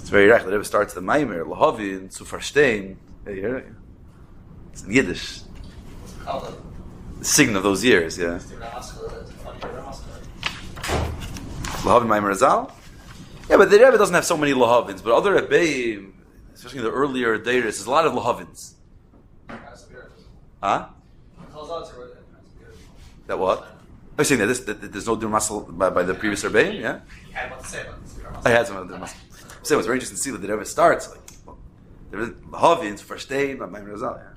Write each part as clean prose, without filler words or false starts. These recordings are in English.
It's very right. The Rebbe starts the Maamar, Lehavin, zu verstehen. It's in Yiddish. The signal of those years, yeah. Lehavin Maamar Azal? Yeah, but the Rebbe doesn't have so many Lehavins, but other Rebbeim, especially in the earlier days, there's a lot of Lehavins. Huh? That what? Are you saying that there's no Durmasal by the previous Rebbeim, yeah? I had what to say about this. I had some of the Durmasal. So it's very interesting to see that the Rebbe starts like there's Lehavins, verstehen, but Maamar Azal, yeah.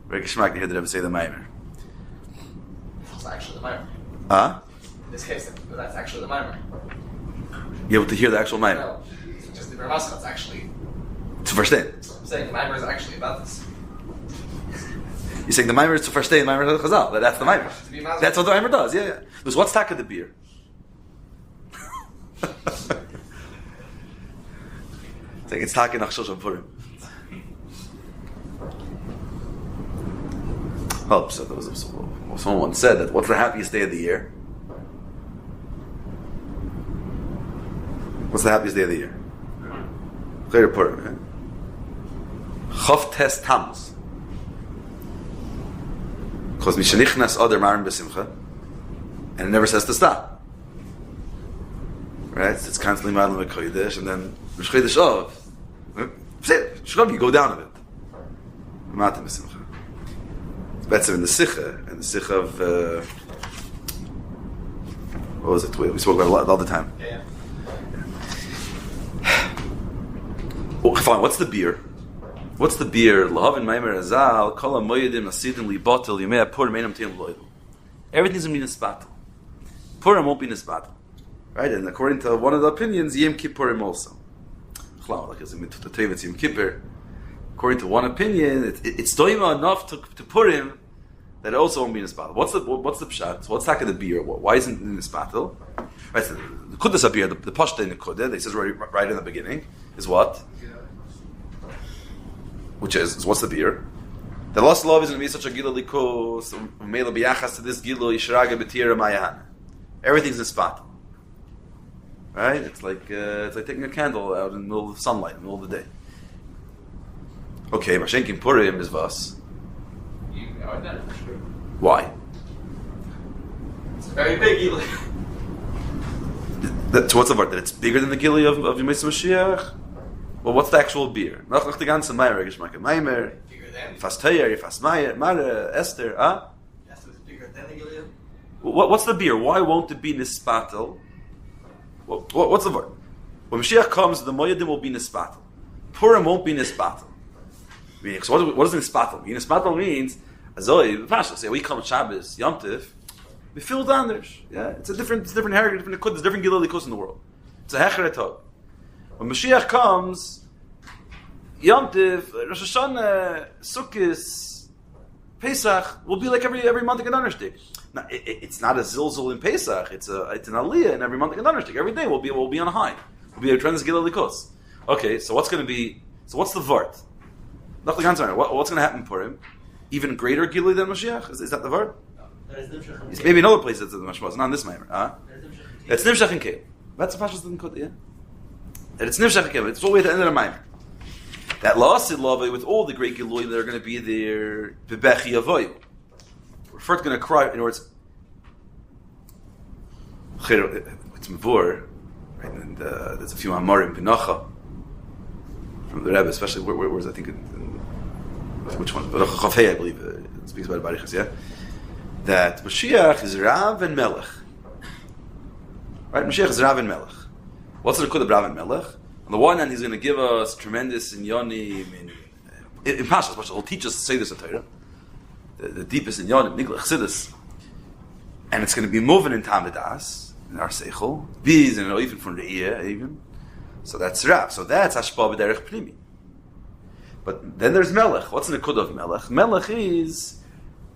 Very geschmack to hear the Rebbe say the Maamar. It's actually the Maamar. Huh? In this case, that's actually the Maamar. You're able to hear the actual Maamar. No, it's just the Durmasal. It's actually. To verstehen. I'm saying the Maamar is actually about this. You're saying the Maamar is to verstehen, Maamar is Chazal. That's the Maamar. That's what the Maamar does. Yeah, yeah. Because what's taka the beer? It's taka nach Shoshan Purim. Oh, so there was someone once said that what's the happiest day of the year? What's the happiest day of the year? Chayr Purim. Chav Tes Tammuz. Because Mishanichnas Adar Marim B'Simcha, and it never says to stop. Right? It's constantly Marim Kodesh, and then Rosh Chodesh Av. You go down a bit. Matim B'Simcha. It's better in the Sikha of what was it? We spoke about it a lot all the time. Yeah. Well, fine. What's the beer? What's the beer? Lehavin Maamar Azal, Kol HaMoyedim Nasidim Libatel Yemei HaPurim Einam Teim Loyel. Everything's going to be Nisbatel. Purim won't be Nisbatel. Right? And according to one of the opinions, Yom Kippurim also. Like as in Kovetz Yom Kippur. According to one opinion, it's doima enough to Purim that it also won't be Nisbatel. What's the pshat? So what's the beer? Why isn't it Nisbatel? Right? So the Kuddas beer, the Pashta in the Kuddah, they says right in the beginning, is what? Which is what's the beer? The lost love is going to be such a gila likos, mela biyachas to this gila yishraga betira mayahan. Everything's in spot, right? It's like taking a candle out in the middle of sunlight, in the middle of the day. Okay, Mashenkin Purim is vas. Why? It's a very big gila. So what's the word? That it's bigger than the gila of Yemei Mashiach? Well, what's the actual beer? Nach the ganze Maamar, geschmack Maamar. Bigger than? Fast Teyer, fast Mare, Esther, huh? Esther is bigger than the gila. What's the beer? Why won't it be Nispatel? What's the word? When Mashiach comes, the Moyadim will be Nispatel. Purim won't be Nispatel. So what does Nispatel mean? Nispatel means, Azoi, Pasha, say, we come at Shabbos, Yom Tiv, we feel danders. Yeah, it's different heritage, different Nikud, there's different Gilal Likus in the world. It's a Hecheret. When Mashiach comes, Yom Tiv, Rosh Hashanah, Sukkot, Pesach will be like every month in Understick. Now, it's not a zilzul in Pesach. It's an aliyah in every month in Understick. Every day will be on a high. Will be a tremendous gilal likos. Okay, so what's going to be? So what's the vart? What's going to happen for him? Even greater gilui than Mashiach? Is that the vart? No. It's maybe another place that's the Mashmah. It's not in this Maamar. It's Nimshach and Kev. That's the Pashas in Kod, yeah. And it's Nimshach and Kev. It's all the way to the end of the Maamar. That lasted lava with all the great gilui that are going to be there. Bebechi avoyu. We're first going to cry. In other words, it's Mavur, right? And there's a few Maamarim B'nacha from the Rebbe, especially where's I think which one? Chafei, I believe it speaks about Barichas, yeah. That Mashiach is Rav and Melech. Right? Mashiach is Rav and Melech. What's the Nikud of Rav and Melech? On the one hand, he's going to give us tremendous inyonim in Pashas. He'll teach us to say this in Torah, the deepest inyonim, Nigla Chassidus, and it's going to be moving in Tam V'das, in our Seichel, Biz, and even from the ear, even. So that's Rav. So that's Hashpah B'derech Pnimi. But then there's Melech. What's the Nikud of Melech? Melech is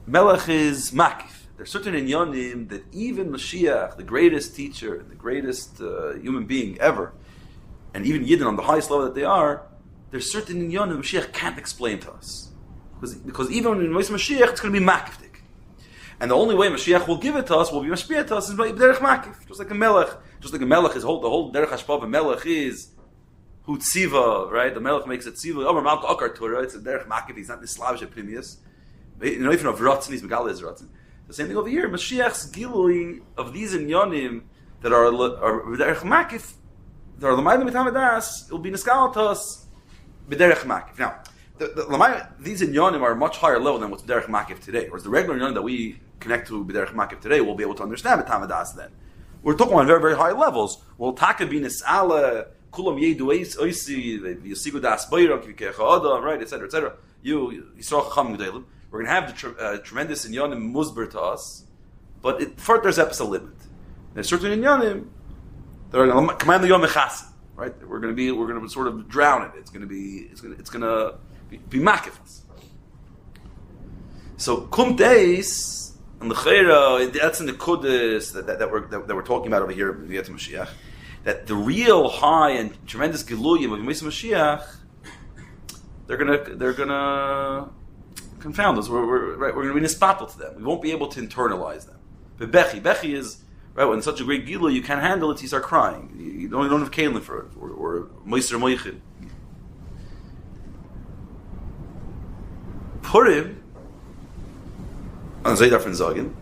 Makif. There's certain inyonim that even Mashiach, the greatest teacher, the greatest human being ever, and even Yidden on the highest level that they are, there's certain inyonim Mashiach can't explain to us. Because even in Mashiach, it's going to be Makiftik. And the only way Mashiach will give it to us, will be Mashpiyah to us, is by Derech Makif. Just like a Melech is the whole Derech Hashpah of Melech is Hu tziva, right? The Melech makes it tziva. Oh, Malka Akar Torah. It's a derech makif. He's not the Slavish Pnimius. You know, even of Ratzin, he's Megala is Ratzin. The same thing over here. Mashiach's gilui of these inyanim that are derech makif, that are l'mayim mitamadas, it will be niskal to us b'derech makif. Now, these inyanim are much higher level than what's b'derech makif today. Whereas the regular inyanim that we connect to b'derech makif today, we'll be able to understand mitamadas then. We're talking on very, very high levels. We'll taka be nis'ala, kulam yedu oisi, yasigu das bayram, kivikecha adam, right, etc., etc. You saw chacham gedolim. We're going to have the tremendous inyanim musber to us, but first there's a limit. There's certain inyanim that are command the yom echas, right? We're going to sort of drown it. It's going to be makif. So kum deis and the chayra, that's in the kudus that we're talking about over here in the Mashiach. That the real high and tremendous giluyim of Yemais Mashiach, they're gonna confound us. We're going to be nispatel to them. We won't be able to internalize them. But bechi is right when such a great gilu you can't handle it. You start crying. You don't have kalim for it, or moiser moichid. Purim, on Zaydar from Zagin,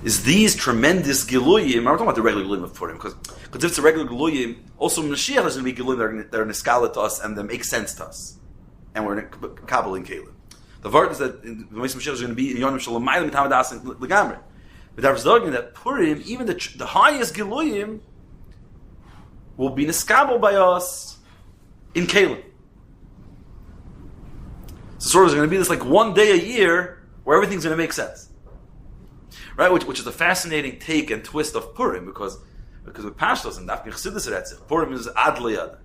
is these tremendous giluyim. I'm talking about the regular giluyim of Purim, because if it's a regular giluyim, also Mashiach is going to be giluyim that are niskala to us and that make sense to us, and we're kabbalah in kalim. The word is that the Moshe Mashiach is going to be in Yonim Shalom Ma'alim Mitamadas and Legamre. But there's that Purim, even the highest giluyim, will be niskabel by us in kalim. So sort of there's going to be this like one day a year where everything's going to make sense, right? Which is a fascinating take and twist of Purim because with Pashtos and Dafkin Chassidus Retzich, Purim is Ad Liyad.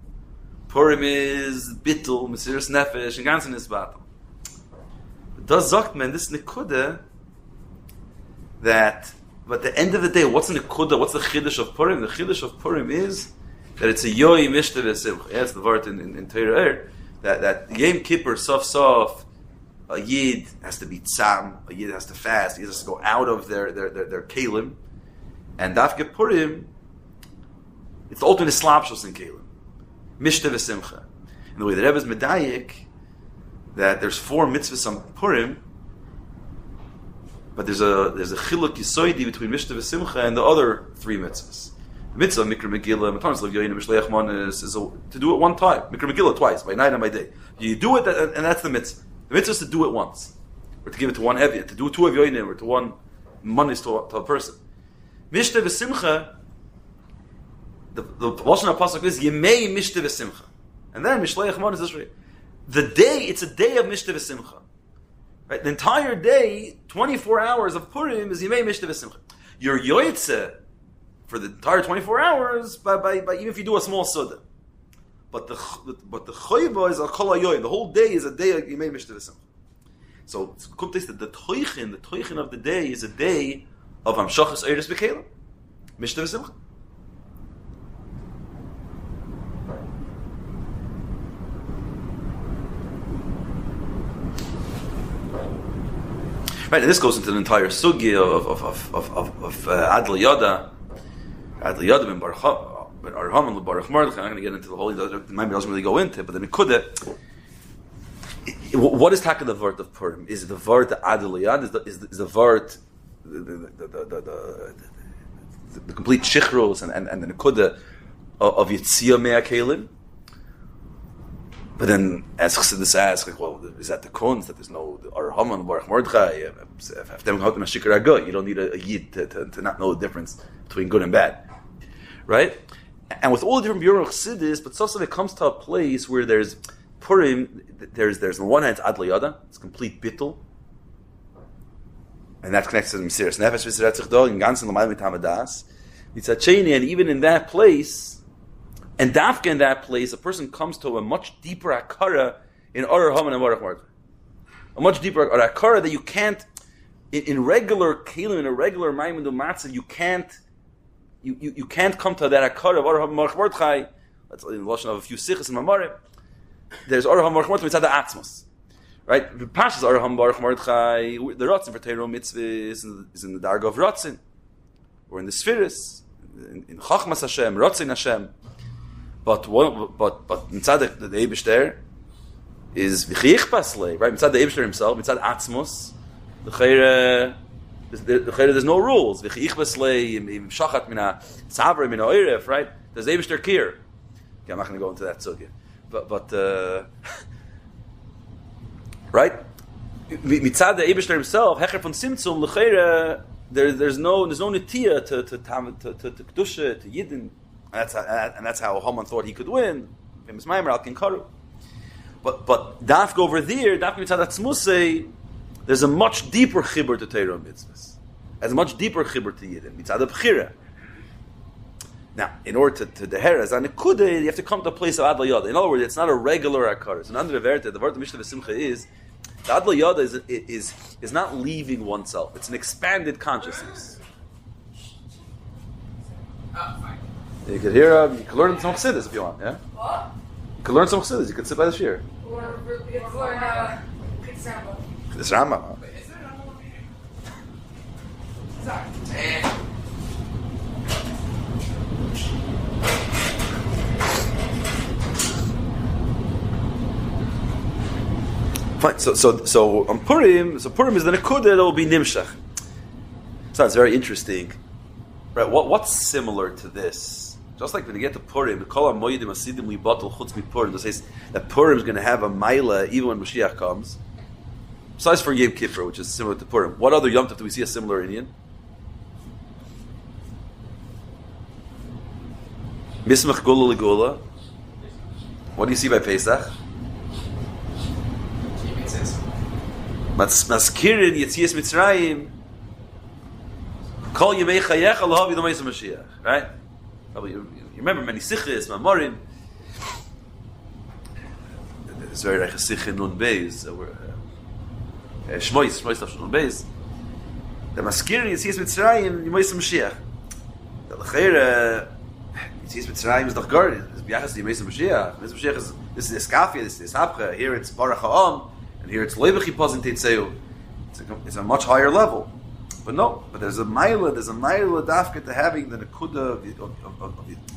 Purim is Bittul, Mesiras Nefesh, and Ganzen Isbatel. Does Zoktman this Nikuda that, but at the end of the day, what's the Nikuda? What's the Chiddush of Purim? The Chiddush of Purim is that it's a Yoi Mishta V'Simcha. Yes, the word in Torah that Yom Kippur Sof a Yid has to be tzam, a Yid has to fast, a Yid has to go out of their kalim, and Dafke Purim, it's the ultimate slapshus in kalim, Mishta V'Simcha. And the way the Rebbe is medayik, that there's 4 mitzvahs on Purim, but there's a chiluk yisoidi between Mishta V'Simcha and the other 3 mitzvahs. The mitzvah, Mikra Megillah, Matanis Lev Yoyin, Mishleach Manis, is to do it one time. Mikra Megillah twice, by night and by day. You do it, and that's the mitzvah. The mitzvah is to do it once, or to give it to one Eviyah, to do 2 of Yoyinim, or to 1 Manis to a person. Mishta V'Simcha, the Lashon HaPasuk is Yemei Mishta V'Simcha. And then Mishleach Manis is right. It's a day of Mishta V'Simcha. Right? The entire day, 24 hours of Purim is Yemei Mishta V'Simcha. Your Yoytze for the entire 24 hours, by even if you do a small Suda. But the Choyba is a Kol HaYoyim. The whole day is a day of Yemei Mishta V'Simcha. So, that the Toichin of the day is a day of Hamshachas Eiris B'Kelim. Mishta V'Simcha. Right, and this goes into the entire sugi of Adl Yada ben Arham and Baruch Mordechai. I'm going to get into the whole. Maybe doesn't really go into it, but then it could. What is taka the word of Purim? Is it the word the Adl Yada? Is the word the complete shichros and the nekuda of Yitzia Mea Kelim? But then, as Chassidus asks, like, well, is that the kunz that there's no Arham and Baruch Mordechai? You don't need a yid to not know the difference between good and bad, right? And with all the different bureau of Chassidus, but also it comes to a place where there's Purim. There's on one hand Ad Liyada, it's complete bittul, and that connects to the Mesiras Nefesh V'Siratzich Dog and Ganzen L'Mayim Mitamadas. Mitzacheni, and even in that place. And dafka in that place, a person comes to a much deeper akara in Arar Haman and Baruch Mordechai. A much deeper akara that you can't, in regular kelim, in a regular Maimundu Matzah, you can't come to that akara of Arar Haman and Baruch Mordechai. That's in the Lashon of a few sichos and Maamar. There's Arar Haman and Baruch Mordechai, it's at the Atzmos. Right? The Pashas Arar Haman and Baruch Mordechai, the Ratzin for Teiro Mitzvah is in the Darga of Ratzin, or in the Spheres, in Chachmas Hashem, Ratzin Hashem. but inside the Eibishter is v'chiyich paslei, right? Inside the Eibishter himself, inside Atzmus, there's no rules. V'chiyich paslei im shachat mina tzavra mina oiref, right? There's Eibishter kir. Okay, I'm not going to go into that sugya, but right? Mitzad the Eibishter himself, hecher von simtzum l'cheira. There's no netiya to kedusha to yidden, and that's how Haman thought he could win. Famous Maamar al Kinkaru. But dafka over there, dafka mitzad atzmusei, there's a much deeper chibur to Torah and mitzvahs. There's a much deeper chibur to yidden mitzad b'chira. Now, in order to deher as anekuda, you have to come to a place of adla yada. In other words, it's not a regular akar. It's an andre verte. The word of Mishnah v'simcha is the adla yada is not leaving oneself. It's an expanded consciousness. You could hear. You could learn some chassidus if you want. Yeah. What? You could learn some chassidus. You could sit by the shiur. Or example. This Rambam. Wait, is there another one here? Sorry. Fine. So on Purim, Purim is the nekuda that will be nimshach. So it's very interesting, right? What's similar to this? Just like when you get to Purim, the kol hamoedim asidim libatul chutz miPurim. It says that Purim is going to have a maila even when Mashiach comes. Besides for Yom Kippur, which is similar to Purim. What other Yom Tov do we see a similar Indian? Mismach Gula Legula. What do you see by Pesach? Maskirin Yetzias Mitzrayim. Kol Yemei Chayecha Lahavi L'Meis Mashiach. Right? You remember many sichos, Maamarim. It's very like a sich in Nun Beis. Shmuly stuff Nun Beis. The Maskirin Yetzias Mitzrayim L'Meis Mashiach. The L'cheira Yetzias Mitzrayim is doch gar nicht. It's B'yachas L'Meis Mashiach. L'Meis Mashiach this is Eskafia, this is Hapcha. Here it's Baruch Ha'am. And here it's Lebechi Pozin Tetzeu. It's a much higher level. But no, there's a maila dafka to having the nekuda of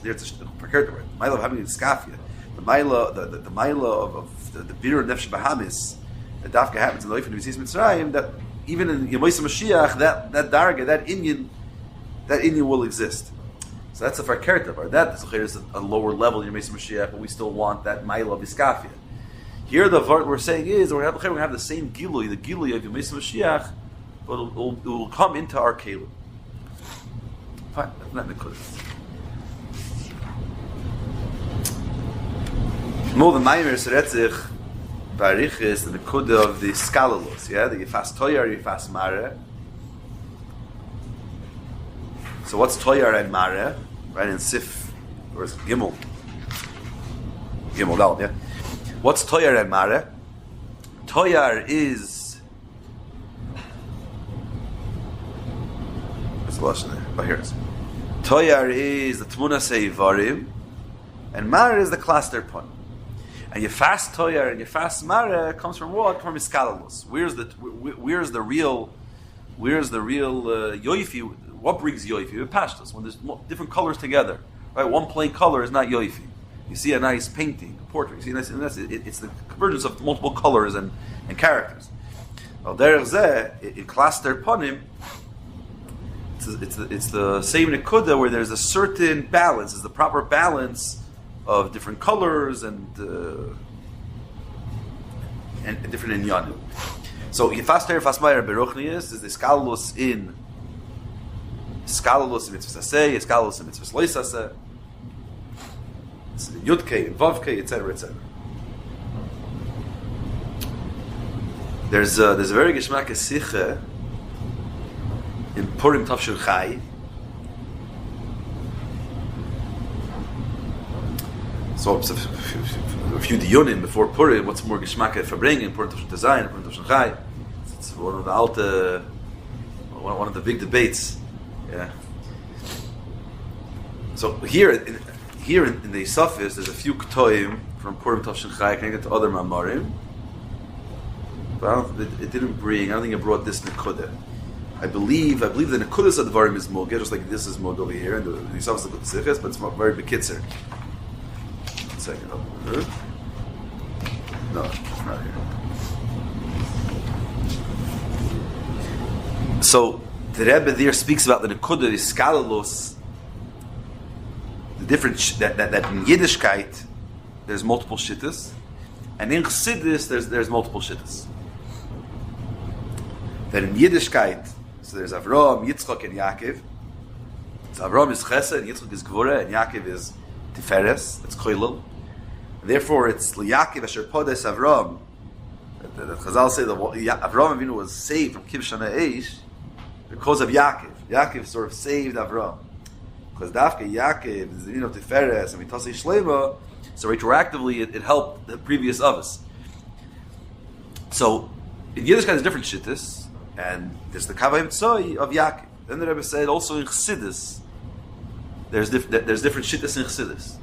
there's a prepared word. Maila of having the skafia. The maila of the bir nefesh bahamis. The dafka happens in the life of Yetzias Mitzrayim that even in Yemois Mashiach that darga, that Indian will exist. So that's a farkerta. That is a lower level in Yemois Mashiach, but we still want that maila of iskafia. Here, the what we're saying is we're going to have the same gilui, the gilui of Yemei Mashiach, but it will come into our kelim. Fine, that's not the more the Maamar Seretzich Barich is the nekuda of the skalalos, yeah, the yifas toyar, yifas mare. So what's toyar and mare? Right in Sif or Gimel Dal, yeah. What's Toyar and Mare? Toyar is... What's the lashon there? Oh, here it is. Toyar is the Tmuna Seivarim, and Mare is the cluster pun. And Yefas Toyar and Yefas Mare comes from what? From Iskalalus. Where's the real Yoifi? What brings Yoifi? Pashtus, when there's different colors together. Right? One plain color is not Yoifi. You see a nice painting, a portrait. You see it's the convergence of multiple colors and characters. Well, there's in cluster ponim. It's the same nekuda where there's a certain balance. It's the proper balance of different colors and different inyanim. So yifas ter yifas mayer beruchnius is the skalus in mitzvah saseh, skalus in mitzvah loisaseh. Yudke and Vavke, etc., etc. There's a very geschmack sicha in Purim Tavshil Chai. So a few diyunim before Purim, what's more geschmack verbringen in Purim Tavshil Tezayin, Purim Tavshil Chai? It's one of the alte, one of the big debates. Yeah. So here in the Sufis, there's a few k'toim from Purim Tavshin Chai connected to other Maamarim, but it didn't bring. I don't think it brought this nekuda. I believe the nekudas of the Varim is moged, just like this is moged over here, and the Sufis is the sichas, but it's very bekitzer. second. No, it's not here. So the Rebbe there speaks about the Nekuda Iskalos, the different that in Yiddishkeit there's multiple shittas, and in Chassidus there's multiple shittas. That in Yiddishkeit, so there's Avraham, Yitzchak, and Yaakov. So Avraham is Chesed, Yitzchak is Gvura, and Yaakov is Tiferes. It's Koilel. Therefore, it's Yaakov Asher Podes Avraham. The Chazal say that Avraham Avinu was saved from Kivshana Eish because of Yaakov. Yaakov sort of saved Avraham. Because Dafka Yaakov is the Tiferes and Mitasi Shlema, so retroactively it helped the previous Avos. So in Yiddishkeit there's different shittas, and there's the Kavayim Tzoi of Yaakov. Then the Rebbe said also in Chassidus there's different shittas in Chassidus.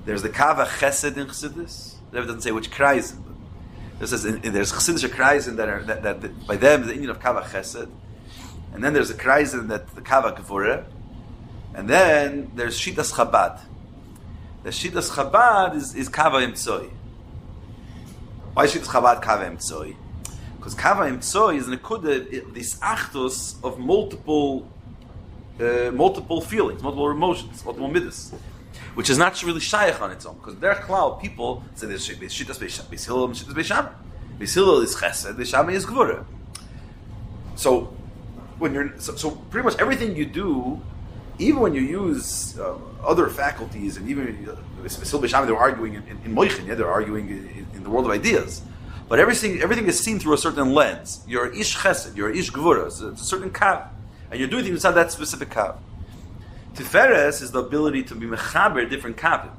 There's the Kava Chesed in Chassidus. The Rebbe doesn't say which Kreisen. There's Chassidish Kreisen that by them the Indian of Kava Chesed, and then there's the Kreisen that the Kava Gevurah, and then there's Shitas Chabad. The Shitas Chabad is Kava Imtzoi. Why is Shitas Chabad Kava Imtzoi? Because Kava Imtzoi is Nekuda, this Achtos of multiple feelings, multiple emotions, multiple middas, which is not really shaykh on its own. Because there are people say there's Shitas Beis Hillel and Shitas Beis Shammai. Beis Hillel is Chesed, Beis Shammai is Gvura. So when so pretty much everything you do, even when you use other faculties, and even Beis Hillel, Beis Shammai, they're arguing in Moichin, yeah, they're arguing in the world of ideas. But everything is seen through a certain lens. You're a ish chesed, you're a ish gevura, it's a certain kav, and you're doing things inside that specific kav. Tiferes is the ability to be mechaber different kavim.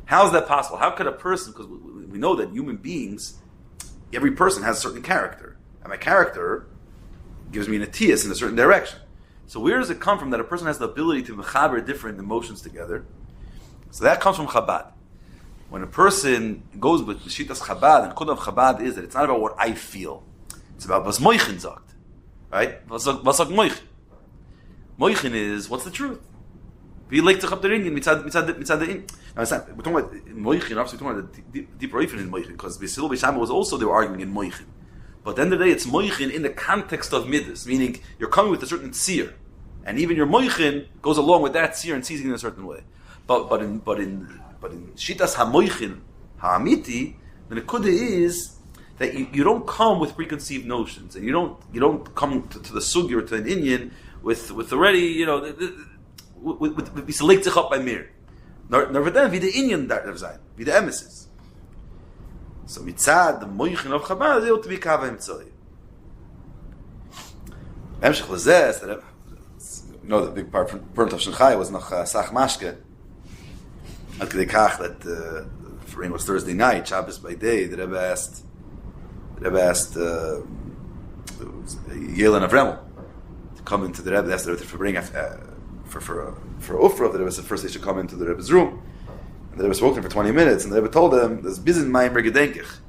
How is that possible? How could a person, because we know that human beings, every person has a certain character, and my character gives me an atias in a certain direction. So where does it come from that a person has the ability to mechaber different emotions together? So that comes from Chabad. When a person goes with Shitas Chabad, and Kudav Chabad is that it's not about what I feel. It's about was Moichin sagt. Right? Was sagt Moichin? Moichin is, what's the truth? Wie legt sich up der Indian mitzad the in. Now it's not, we're talking about Moichin, obviously we're talking about the deeper Reifin in Moichin, because Beis Hillel Beis Shammai was also, they were arguing in Moichin. But at the end of the day, it's Moichin in the context of Midas, meaning you're coming with a certain tzir, and even your Moichin goes along with that tzir and sees it in a certain way. But in Shitas HaMoichin HaAmiti, the Nekuda is that you don't come with preconceived notions, and you don't come to the sugi or to an Indian with already with select sich up by mir. Nor then wie the Indian darf sein, wie the emesis. So mitzad the Moichin of Chabad is to be Kava Imtzoi. Emshech Lazes, the big part from Purim Tavshin Chai was noch Sach Mashke. That for it was Thursday night, Shabbos by day. The Rebbe asked Yelena Avremel to come into the Rebbe. They asked the Rebbe to bring for Ufra. The Rebbe said first they should come into the Rebbe's room, and the Rebbe spoke to him for 20 minutes. And the Rebbe told them, "There's Bizin Maamar Gedenkich,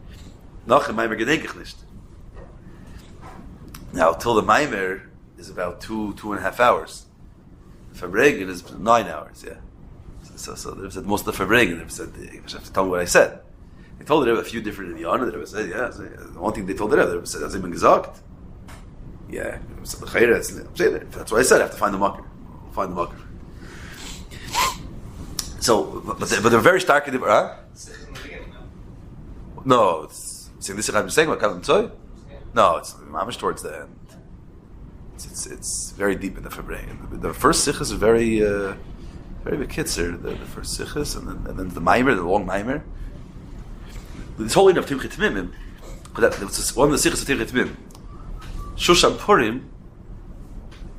noch Maamar Gedenkich nicht." Now, till the Maamar is about 2.5 hours. The Fabregan is 9 hours. Yeah. So the Rebbe said most of the Fabregan. The Rebbe said, "You have to tell me what I said." They told the Rebbe a few different idiomas. The Rebbe said, "Yeah." So the one thing they told the Rebbe said, "Has it been gesagt?" Yeah. The Rebbe said, "That's what I said. I have to find the mucker. Find the mucker." So, but they're very stark. Huh? No, it's saying this. I'm saying what Kavim Tzoy. No, it's mamish towards the end. It's very deep in the Fabregan. The first sichas is very bekitzer. The first sichas, and then the Maamar, the long Maamar. This whole of Timchei Tmimim, but that was one of the sichas of Timchei Tmimim. Shushan Purim.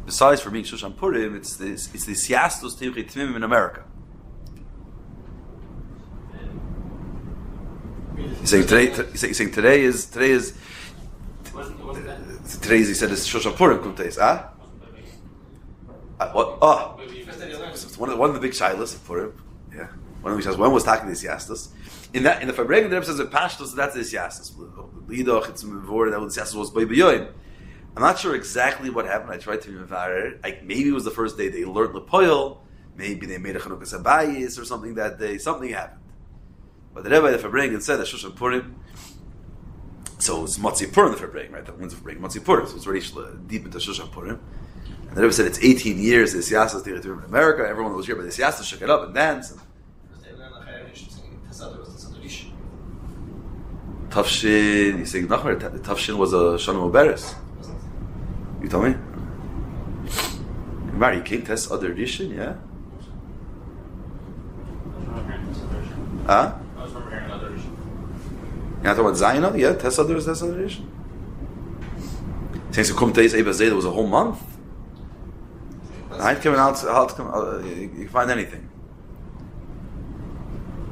Besides for being Shushan Purim, it's the Siastos Timchei Tmimim in America. He's saying today is. Today's he said is Shushan Purim Kumteis. What? Oh, it's one of the big shilas of Purim. Yeah, one of the big shilas. When was talking to Siastos? In the Fabregan, the Rebbe says that Pashtos, that's the Siastos. Lidoch, it's Mevor, that was the Siastos was Boi B'yoyim. I'm not sure exactly what happened. I tried to be mevarer. Maybe it was the first day they learned Lepoil. Maybe they made a Chanukah Sabayis or something that day. Something happened. But the Rebbe the Farbrengen said that Shushan Purim, so it's Motzi Purim the Farbrengen, right? The ones Farbrengen Motzi Purim, so it's already deep into Shushan Purim. And the Rebbe said it's 18 years the Siyasas Tiriturim in America. Everyone that was here by the Siyasas shook it up and dance. Tafshin, you saying Nachmer? Tafshin was a Shana Muberes. You tell me? Mary King tests other edition, yeah? Huh? I was remembering another issue. You're not talking about Zayin? Yeah, test other edition. Since you come to Eis Eba Zayda was a whole month. I coming out, you can find anything.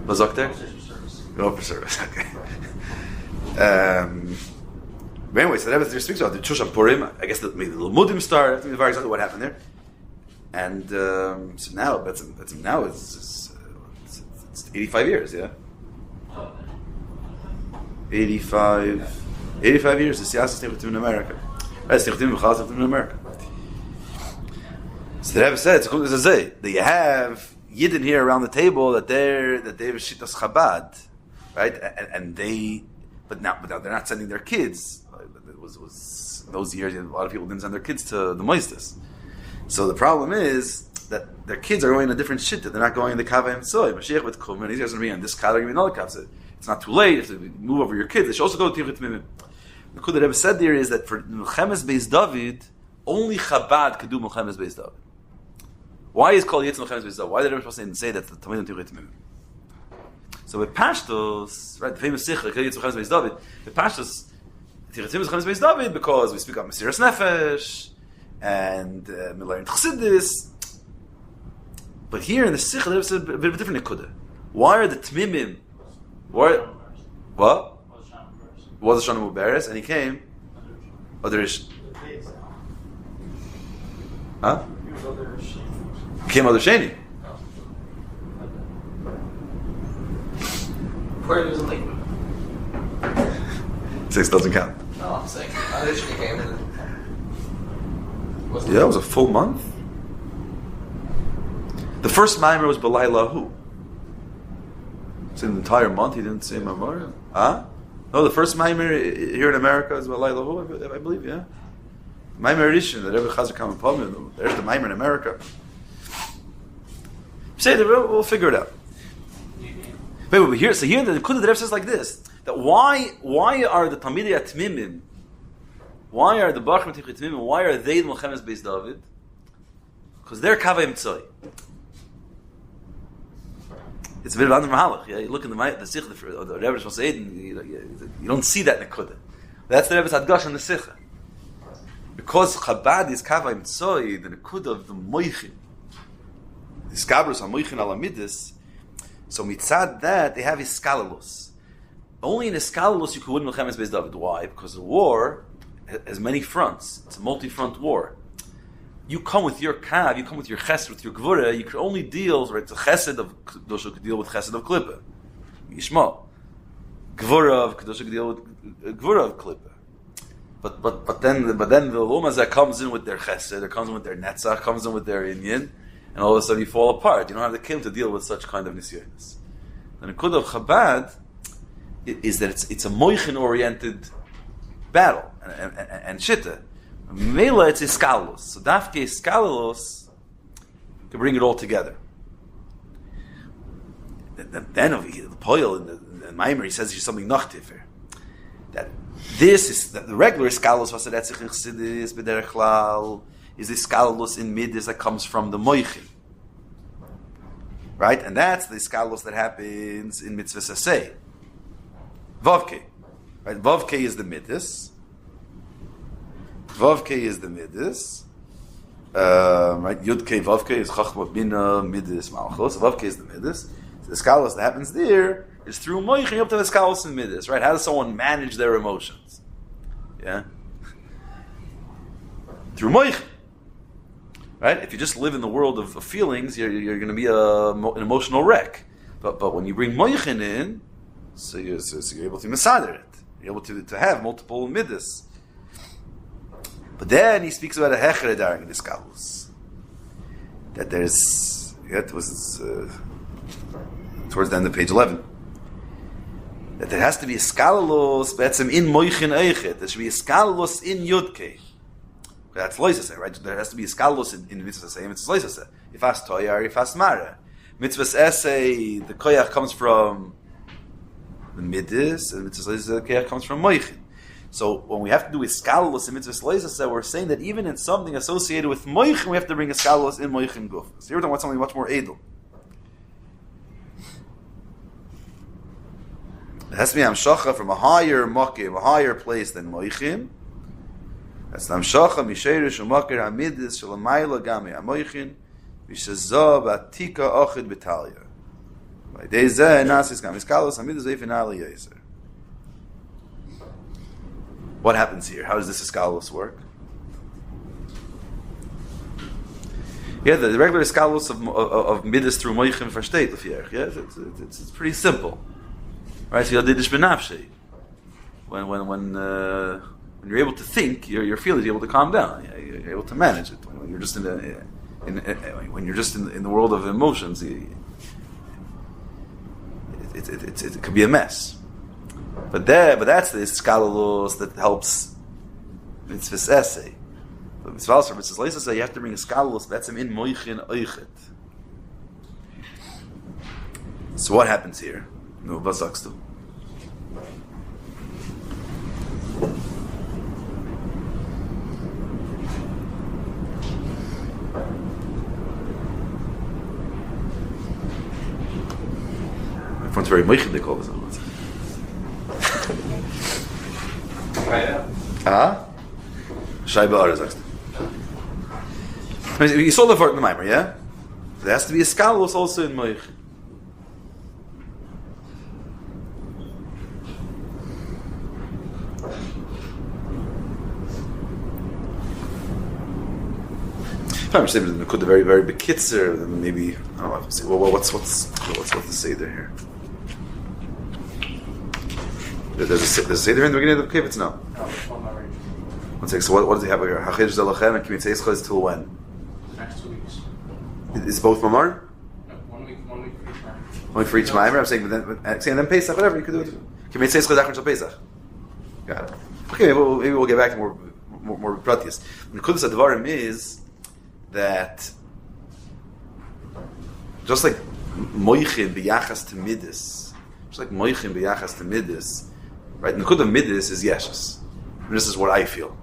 Was up there? Go for service, okay. But anyway, so the Rebbe speaks about the Shushan Purim. I guess maybe the Limudim start. I have to be exactly what happened there. And so now, but now it's 85 years, yeah. 85 years. The Siyasas Nichutim in America. Right, Nichutim in America. So the Rebbe said, it's cool to say that you have Yidden here around the table that they're Shittas Chabad, right? And they, but now they're not sending their kids. It was in those years, a lot of people didn't send their kids to the Moistus. So the problem is that their kids are going in a different shit. They're not going in the Kaveh Emtsoy. Mashiach would come, and these guys are going to be on this Kaveh, another Kaveh. It's not too late. If they move over your kids, they should also go to Tirchit Mimim. The Kud that Rebbe said there is that for Melchemes Beis David, only Chabad could do Melchemes Beis David. Why is called Yetz Melchemes Beis David? Why did Rebbe say that the Talmidim Tirchit Mimim? So with Pashtos, right, the famous Sikh, Yetz Melchemes Beis David, with Pashtos, Tirchit Mimim Melchemes Beis David, because we speak about Mesiras Nefesh, and we learn Chassidus. But here in the Sikh, there's a bit of a different nekuda. Why are the Tmimim? What? Was a Shana Muberes, and he came. Other huh? He came Other Sheni. Where was it late? 6 doesn't count. No, I'm saying Other Sheni came in. Yeah, it was a full month. The first Maamar was B'lai Lahu. So in the entire month he didn't say Maamar. Huh? No, the first Maamar here in America is B'lai Lahu, I believe, yeah. Maamar Rishon, that every Chazar come upon, there's the Maamar in America. Say that we'll figure it out. But here, so here the Kudah Rebbe says like this: that why are the Talmidei Atmimim, why are the Bachrim Tichet Atmimim, why are they the Melchemes Beis David? Because they're Kaveh Emtsoy. It's a bit of under mahalach. Yeah, you look in the Sikh, the Rebbe Shmuel Seiden, you don't see that in the Kudah. That's the Rebbe's Hadgash in the Sikh. Because Chabad is Kaveh Emtsoy, the Kudah of the Moichin, the Skabrus HaMoichin Al Amidus. So mitzad that they have Iskalalus. Only in Iskalalus you can win Melchemes Beis David. Why? Because the war has many fronts. It's a multi-front war. You come with your kav, you come with your chesed, with your gvura. You can only deal, right? The chesed of kedusha could deal with chesed of klippah, yishma. Gvura of kedusha could deal with gvura of klippah. But then the lumazah comes in with their chesed, it comes in with their netzach, comes in with their inyan, and all of a sudden you fall apart. You don't have the kim to deal with such kind of nisyonis. The nekudah of Chabad is that it's a moichin oriented battle and shitta. Mela, it's iskalos. So dafke iskalos can bring it all together. Then over here, the poil in the Maamar, he says there's something nachtifer. That this is that the regular iskalos vasadetzich chassidus b'derech klal is iskalos in midis that comes from the moichin, right? And that's the iskalos that happens in mitzvah saseh. Vavke, right? Vavke is the midis. Vavke is the midis, right? Yudke Vavke is Chachma Bina Midis Malchus. Vavke is the midis. So the skalos that happens there is through moichin up to the skalos and midis, right? How does someone manage their emotions? Yeah, through moichin, right? If you just live in the world of feelings, you're going to be an emotional wreck. But when you bring moichin in, so you're able to masader it. You're able to have multiple midis. But then he speaks about a hechere during this kalus. That there's, it was towards the end of page 11. that there has to be a skalos betzim in moichin eichet. There should be a skalos in yudke. That's loisase, right? There has to be a skalos in mitzvah say, mitzvah loisase. If as toyar, if as mara. Mitzvah essay, the koyach comes from the midis, and mitzvah loisase, the koyach comes from moichin. So when we have to do a skalos in mitzvah loisase, we're saying that even in something associated with moichin, we have to bring a skalos in moichin guf. So here we're talking about something much more edel. It has to be amshacha from a higher makim, a higher place than moichin. That's amshacha misherish u'makir hamidis shalamayla gami hamoichin v'shazah b'atika ochid b'talya. By day zeh nasis gam iskalos hamidis ve'ifin ali yaser. What happens here? How does this iskalos work? Yeah, the regular iskalos of midis through moichin versteht l'fierch. Yeah, it's pretty simple. Right, so you're when you're able to think, your feelings, you're able to calm down. You're able to manage it. When you're just in the world of emotions, it could be a mess. But that's the skalalos that helps mitzvahs essay. But mitzvahs for mitzvahs leisa say you have to bring a skalalos that's in moichin oichet. So what happens here? No, was sagst du? My friend's very moichendik all of a sudden. Shaiba Ara sagst du. You saw the word in the Maamar, yeah? There has to be a skalos also in moichin. I'm just saying the very very bekitzer. Then maybe I don't know. If I say, well, what's the seder here? There's a seder in the beginning of the Kovetz. No. One second. So what does he have here? Hachish zelachem and kimitzeis chaz till when? Next 2 weeks. Is both Maamar? No, 1 week for each Maamar. Only for each Maamar. I'm saying, then Pesach, whatever you could do it. Kimitzeis chaz achar shel Pesach. Got it. Okay, maybe we'll get back to more pratius. The Kovetz advarim is that just like moichin b'yachas to midis, right? And the kud of midis is yeshus. And this is what I feel.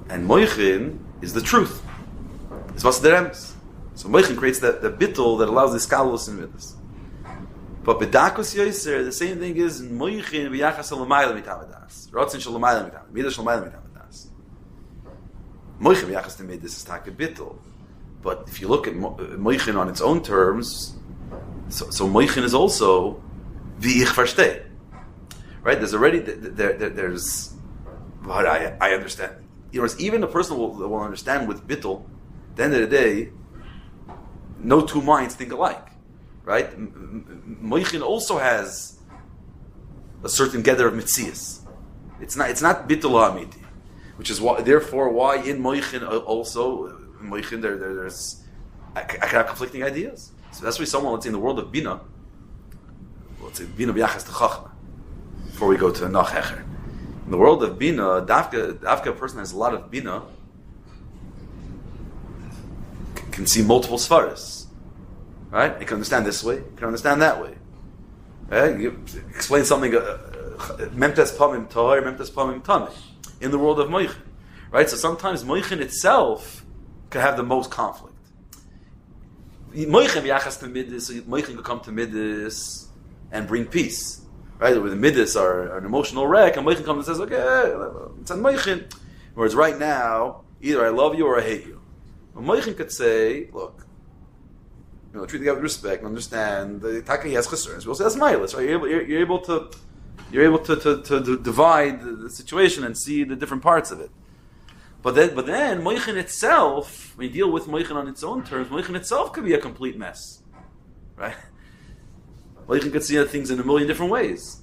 And moichin is the truth. It's what's the remes. So moichin creates the bittul that allows the skalos in midis. But b'dakos yoser, the same thing is moichin b'yachas l'mayla mitamadas. Rotzin sh'l'mayla mitamadas. Midas sh'l'mayla mitamadas. Moichin b'yachas to midis is taka bittul. But if you look at moichin on its own terms, so moichin is also v'ich versteh. Right? There's already there's what I understand. You know, even a person will understand with bittul. At the end of the day, no two minds think alike. Right? Moichin also has a certain gather of mitzias. It's not bittul ha'amiti. Which is why, therefore, why in moichin also in moichin there's I can have conflicting ideas. So that's why someone, let's say in the world of bina, let's say bina b'yachas to chachma, before we go to nach hecher. In the world of bina, dafka a person has a lot of bina can see multiple svaras, right? You can understand this way, you can understand that way. Right? You explain something memtes pamim tahor, memtes pamim tameh. In the world of moichin, right? So sometimes moichin itself can have the most conflict. Moichin b'yachas to midis, moichin could come to midis and bring peace, right? Where the midis are an emotional wreck, and moichin comes and says, "Okay, it's on moichin." Whereas right now, either I love you or I hate you. But moichin could say, "Look, treat the guy with respect and understand. The taki has concerns. We'll say that's milas, right? You're able to divide the situation and see the different parts of it. But then moichin itself, when you deal with moichin on its own terms, moichin itself could be a complete mess, right? Moichin could see things in a million different ways.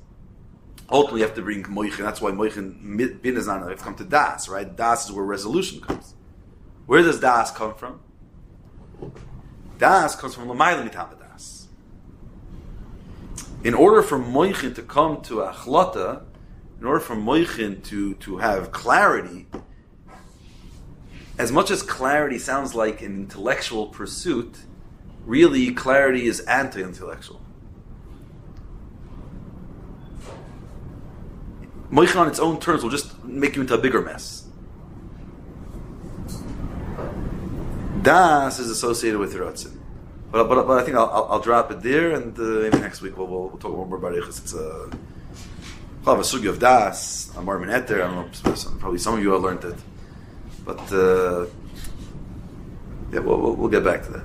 Ultimately, you have to bring moichin. That's why moichin bin is not. You have to come to das, right? Das is where resolution comes. Where does das come from? Das comes from l'mayla mitama das. in order for moichin to come to achlata, in order for moichin to have clarity, as much as clarity sounds like an intellectual pursuit, really clarity is anti-intellectual. Moichin on its own terms will just make you into a bigger mess. Das is associated with Ratzin. But I think I'll drop it there, and maybe next week we'll talk more about it, because it's a sugya of das, a Maamar eter. I don't know, probably some of you have learned it, but yeah, we'll get back to that.